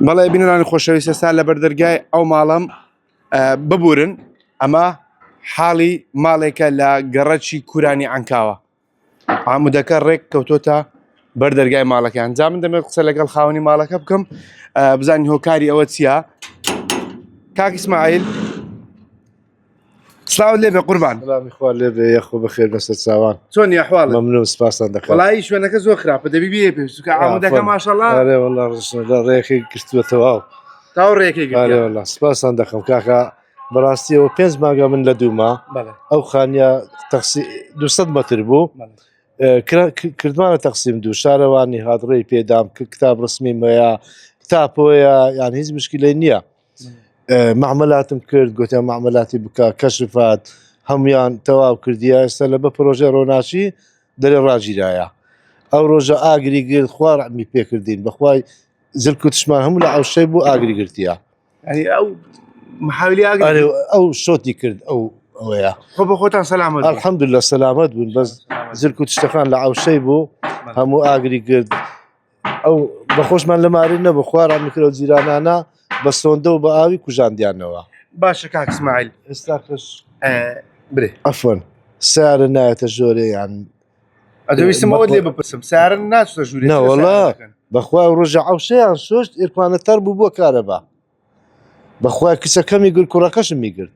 بەڵێ بینەرانی خۆشەویستە سا لە بەردەرگای ئەو ماڵم ببورن ئەمە حاڵی ماڵێکە لە گەڕەکی کورانی عنکاوە ئامودەکە ڕێک کەوتۆتە بەردەرگای ماڵەکان جا من دەمێت قسە لەگەڵ خاوەنی ماڵەکە بکەم بزانین هۆکاری ئەوە چییە. کاک ئیسماعیل سلااوت لێبێ قوربان. سلامی خوا لێبێ یەخۆ بەخێر بەسەر چاوان. چۆنی ئەحواڵت؟ مەمنون سپاسان دەکەم. وەڵایی شوێنەکە زۆر خراپە دەبی بێ پێویست کە ئامادەکە ماشەڵڵا. ئارێ وەڵا ڕێکی گرتووەتەوە تاو ڕێکێکی. ئارێ وەڵا سپاسان دەکەم کاکە بەڕاستیەوە 5 مانگە من لە دووما ئەو خانیە 200 مەتر بوو کردوانە تەقسیم دوو شارەوانی هاتڕێی پێدام کە کتاب ڕسمیمەیە تاپۆیە یان هیچ مشکلەی نییە. معاملاتم کرد گوتیان معاملاتی بکە کەشفات هەمویان تەواو کردیە ئێستا لە بە پرۆژە ڕۆناچی دەرێ ڕاگیرایە ئەو ڕۆژە ئاگری گرت خوا ڕەحمی پێکردین بەخوای زرک و تشمان هەموو لە ئەوشەی بوو ئاگری گرتیە ئەو محاولی ئاگری ئەو شۆتی کرد ئەوەیە خۆ بە خۆتان سەلامەت الحەمدولillah سەلامەت بوون بەس زرک و تشتەکان لە ئەوشەی بوو هەموو ئاگری کرد ئەو بەخۆشمان لە ماری نەبوو خوا ڕەحمی کرد ئەو جیرانانە بە سۆندە و بە ئاوی کوژاندیانەوە. باشە کاک ئیسماعیل ئێستا کەش برێ ئەفۆن سیارە نایەتە ژۆرێ یان ئەدەویستمەوە لێ بپرسم سیارە ناچتە ژووری نەوەڵا بەخوا ڕۆژە ئەوشەیان سۆشت ئێرپانەتەر بوو بۆ کارەبا بەخوای کچەکەمی گرت کوڕەکەشم میگرت